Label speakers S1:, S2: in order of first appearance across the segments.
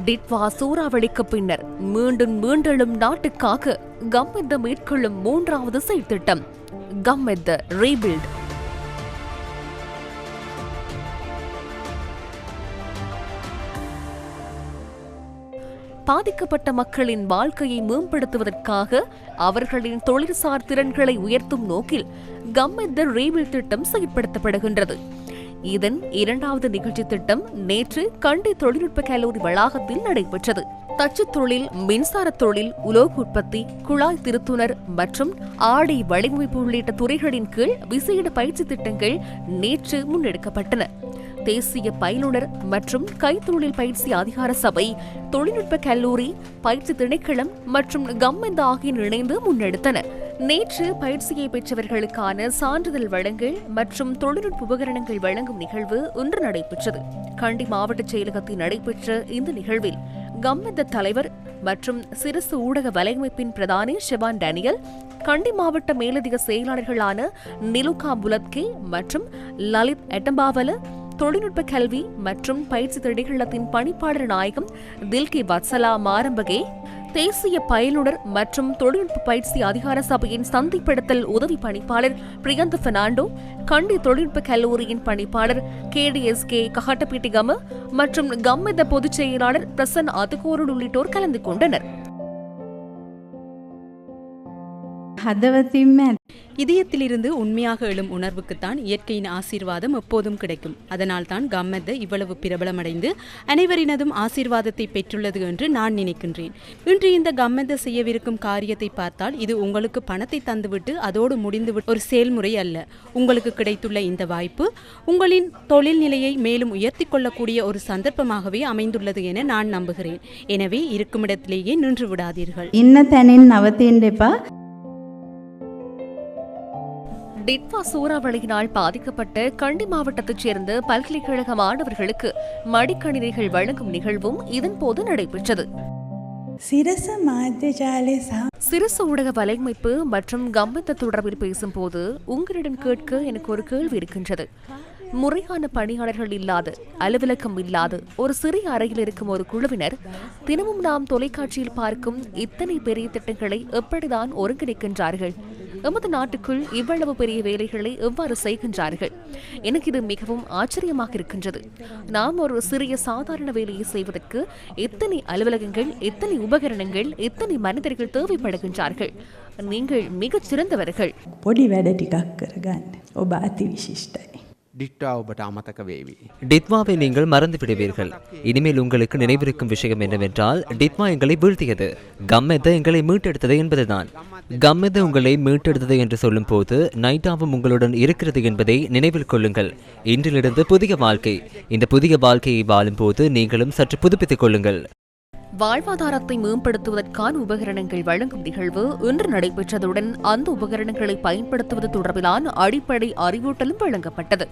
S1: டிட்வா சூறாவளிக்கு பின்னர் மீண்டும் மீண்டெழும் நாட்டுக்காக கம்மெத்த மேற்கொள்ளும் 3வது செயற்திட்டம் கம்மெத்த ரீபில்ட். பாதிக்கப்பட்ட மக்களின் வாழ்க்கையை மேம்படுத்துவதற்காக அவர்களின் தொழில்சார் திறன்களை உயர்த்தும் நோக்கில் கம்மெத்த ரீபில்ட் திட்டம் செயற்படுத்தப்படுகின்றது. இதன் 2வது நிகழ்ச்சி திட்டம் நேற்று கண்டி தொழில்நுட்ப கல்லூரி வளாகத்தில் நடைபெற்றது. தச்சு தொழில், மின்சார தொழில், உலோக உற்பத்தி, குழாய் திருத்துனர் மற்றும் ஆடை வடிவமைப்பு உள்ளிட்ட துறைகளின் கீழ் விசேட பயிற்சி திட்டங்கள் நேற்று முன்னெடுக்கப்பட்டன. தேசிய பயிலுனர் மற்றும் கைத்தொழில் பயிற்சி அதிகார சபை, தொழில்நுட்ப கல்லூரி, பயிற்சி திணைக்களம் மற்றும் கம்மெத்த ஆகியோர் இணைந்து முன்னெடுத்தன. நேற்று பயிற்சியை பெற்றவர்களுக்கான சான்றிதழ் வழங்கல் மற்றும் தொழில்நுட்ப உபகரணங்கள் வழங்கும் நிகழ்வு இன்று நடைபெற்றது. கண்டி மாவட்ட செயலகத்தில் நடைபெற்ற இந்த நிகழ்வில் கம்மெத்த தலைவர் மற்றும் சிரசு ஊடக வலையமைப்பின் பிரதானி ஷெபான் டேனியல், கண்டி மாவட்ட மேலதிக செயலாளர்களான நிலுகா புலத்கே மற்றும் லலித் எட்டம்பாவல, தொழில்நுட்ப கல்வி மற்றும் பயிற்சி திணைக்களத்தின் பணிப்பாளர் நாயகம் தில்கி வத்சலா மாரம்பகே, தேசிய பயிலுனர் மற்றும் தொழில்நுட்ப பயிற்சி அதிகார சபையின் சந்தைப்படுத்தல் உதவி பணிப்பாளர் பிரியந்த பெர்னாண்டோ, கண்டி தொழில்நுட்ப கல்லூரியின் பணிப்பாளர் KDSK கஹட்டபிட்டிகம மற்றும் கம்மெத்த பொதுச் செயலாளர் பிரசன் அதுகோருள் உள்ளிட்டோர் கலந்து கொண்டனர்.
S2: இதயத்திலிருந்து உண்மையாக எழும் உணர்வுக்குத்தான் இயற்கையின் ஆசீர்வாதம் எப்போதும் கிடைக்கும். அதனால் தான் கம்மெத்த இவ்வளவு பிரபலமடைந்து அனைவரினதும் ஆசீர்வாதத்தை பெற்றுள்ளது என்று நான் நினைக்கின்றேன். இன்று இந்த கம்மெத்த செய்யவிருக்கும் காரியத்தை பார்த்தால் இது உங்களுக்கு பணத்தை தந்துவிட்டு அதோடு முடிந்துவிட்டு ஒரு செயல்முறை அல்ல. உங்களுக்கு கிடைத்துள்ள இந்த வாய்ப்பு உங்களின் தொழில் நிலையை மேலும் உயர்த்தி கொள்ளக்கூடிய ஒரு சந்தர்ப்பமாகவே அமைந்துள்ளது என நான் நம்புகிறேன். எனவே இருக்குமிடத்திலேயே நின்று விடாதீர்கள்.
S1: டிட்வா சூறாவளியினால் பாதிக்கப்பட்ட கண்டி மாவட்டத்தைச் சேர்ந்த பல்கலைக்கழக மாணவர்களுக்கு மடிக்கணினிகள் வழங்கும் நிகழ்வும் இதன்போது நடைபெற்றது. சிரசு ஊடக வலையமைப்பு மற்றும் கம்மெத்த தொடர்பில் பேசும்போது உங்களிடம் கேட்க எனக்கு ஒரு கேள்வி இருக்கின்றது. முறையான பணியாளர்கள் இல்லாத, அலுவலகம் இல்லாத ஒரு சிறிய அறையில் இருக்கும் ஒரு குழுவினர் தினமும் நாம் தொலைக்காட்சியில் பார்க்கும் இத்தனை பெரிய திட்டங்களை எப்படிதான் ஒருங்கிணைக்கின்றார்கள்? எமது நாட்டுக்குள் இவ்வளவு பெரிய வேலைகளை எவ்வாறு செய்கின்றார்கள்? எனக்கு இது மிகவும் ஆச்சரியமாக இருக்கின்றது. நாம் ஒரு சிறிய சாதாரண வேலையை செய்வதற்கு எத்தனை அலுவலகங்கள், எத்தனை உபகரணங்கள், எத்தனை மனிதர்கள் தேவைப்படுகின்றார்கள்? நீங்கள் மிகச் சிறந்தவர்கள்.
S3: டிட்வாவை நீங்கள் மறந்து விடுவீர்கள். இனிமேல் உங்களுக்கு நினைவிருக்கும் விஷயம் என்னவென்றால், டிட்வா எங்களை வீழ்த்தியது, கம்மெத்த எங்களை மீட்டெடுத்தது என்பதுதான். கம்மெத்த உங்களை மீட்டெடுத்தது என்று சொல்லும் போது நைட்டாவும் உங்களுடன் இருக்கிறது என்பதை நினைவில் கொள்ளுங்கள். இன்றிலிருந்து புதிய வாழ்க்கை. இந்த புதிய வாழ்க்கையை வாழும் போது நீங்களும் சற்று புதுப்பித்துக் கொள்ளுங்கள்.
S1: வாழ்வாதாரத்தை மேம்படுத்துவதற்கான உபகரணங்கள் வழங்கும் நிகழ்வு இன்று நடைபெற்றதுடன் அந்த உபகரணங்களை பயன்படுத்துவது தொடர்பிலான அடிப்படை அறிவூட்டலும் வழங்கப்பட்டது.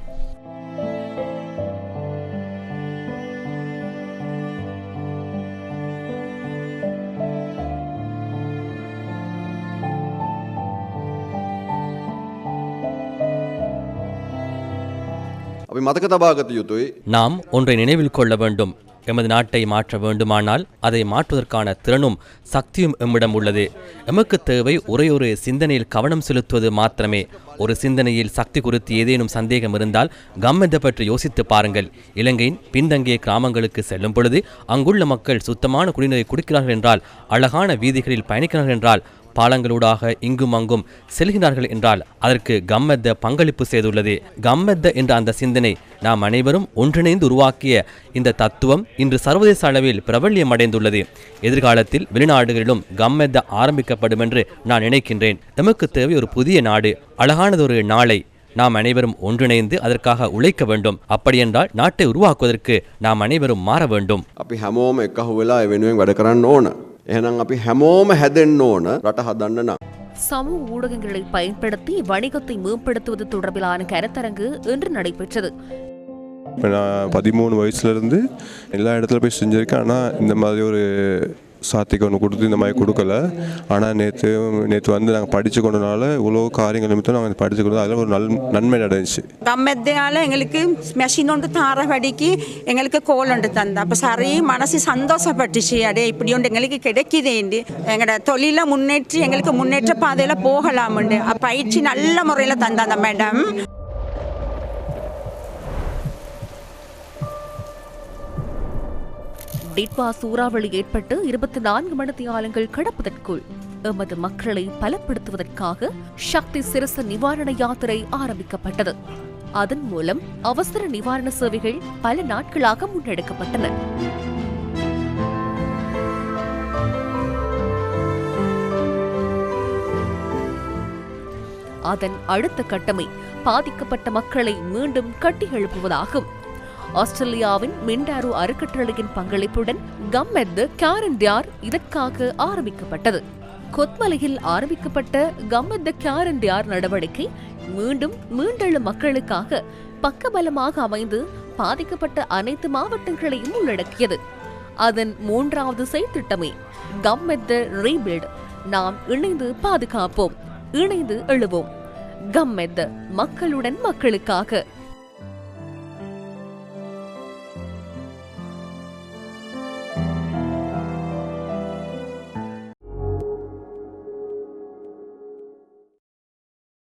S4: நாம் ஒன்றை நினைவில் கொள்ள வேண்டும். எமது நாட்டை மாற்ற வேண்டுமானால் அதை மாற்றுவதற்கான திறனும் சக்தியும் எம்மிடம் உள்ளது. எமக்கு தேவை ஒரே சிந்தனையில் கவனம் செலுத்துவது மாத்திரமே. ஒரு சிந்தனையில் சக்தி குறித்து ஏதேனும் சந்தேகம் இருந்தால் கம்மெத்த பற்றி யோசித்து பாருங்கள். இலங்கையின் பின்தங்கிய கிராமங்களுக்கு செல்லும் பொழுது அங்குள்ள மக்கள் சுத்தமான குடிநீரை குடிக்கிறார்கள் என்றால், அழகான வீதிகளில் பயணிக்கிறார்கள் என்றால், பாலங்களூடாக இங்கும் அங்கும் செல்கிறார்கள் என்றால் அதற்கு கம்மெத்த பங்களிப்பு செய்துள்ளது. கம்மெத்த என்ற அந்த சிந்தனை, நாம் அனைவரும் ஒன்றிணைந்து உருவாக்கிய இந்த தத்துவம் இன்று சர்வதேச அளவில் பிரபல்யம் அடைந்துள்ளது. எதிர்காலத்தில் வெளிநாடுகளிலும் கம்மெத்த ஆரம்பிக்கப்படும் என்று நான் நினைக்கின்றேன். நமக்கு தேவை ஒரு புதிய நாடு, அழகானதொரு நாளை. நாம் அனைவரும் ஒன்றிணைந்து அதற்காக உழைக்க வேண்டும். அப்படியென்றால் நாட்டை உருவாக்குவதற்கு நாம் அனைவரும் மாற வேண்டும்.
S1: சமூக ஊடகங்களை பயன்படுத்தி வணிகத்தை மேம்படுத்துவது தொடர்பிலான கருத்தரங்கு இன்று நடைபெற்றது.
S5: நான் 13 வயசுலேருந்து எல்லா இடத்துல போய் செஞ்சுருக்கேன். ஆனால் இந்த மாதிரி ஒரு சாத்திக்கு ஒன்று கொடுத்து இந்த மாதிரி கொடுக்கல. ஆனால் நேற்று வந்து நாங்கள் படித்து கொண்டனால இவ்வளோ காரியங்கள் நிமித்தம் நாங்கள் படித்து கொண்டு அதில் ஒரு நன்மை நடந்துச்சு.
S6: கம்மெத்தையால் எங்களுக்கு மெஷின் ஒன்று தாரபடிக்கு எங்களுக்கு கோல் ஒன்று தந்தா. அப்போ சரி மனசு சந்தோஷப்பட்டுச்சு. அடே இப்படி ஒன்று எங்களுக்கு கிடைக்குதேண்டு எங்களோட தொழிலை முன்னேற்றி எங்களுக்கு முன்னேற்ற பாதையில் போகலாமுண்டு. பயிற்சி நல்ல முறையில் தந்தா அந்த மேடம்.
S1: டிட்வா சூறாவளி ஏற்பட்டு 24 மணித்தியாலங்கள் கடப்பதற்குள் எமது மக்களை பலப்படுத்துவதற்காக சக்தி சிரச நிவாரண யாத்திரை ஆரம்பிக்கப்பட்டது. அதன் மூலம் அவசர நிவாரண சேவைகள் பல நாட்களாக முன்னெடுக்கப்பட்டன. அதன் அடுத்த கட்டமே பாதிக்கப்பட்ட மக்களை மீண்டும் கட்டி எழுப்புவதாகும். ஆஸ்திரேலியாவின் மிண்டாரு அறக்கட்டளையின் பங்களிப்புடன் கம்மெத் கேரண்டியார் இதற்காக ஆரம்பிக்கப்பட்டது. கொத்மலையில் ஆரம்பிக்கப்பட்ட கம்மெத் கேரண்டியார் நடவடிக்கை மீண்டும் மீண்டெழும் மக்களுக்காக பக்கபலமாக அமைந்து பாதிக்கப்பட்ட அனைத்து மாவட்டங்களையும் உள்ளடக்கியது. அதன் 3வது செயற்திட்டமே கம்மெத் ரீபில்ட். நாம் இணைந்து பாதுகாப்போம், இணைந்து எழுவோம். கம்மெத் மக்களுடன் மக்களுக்காக.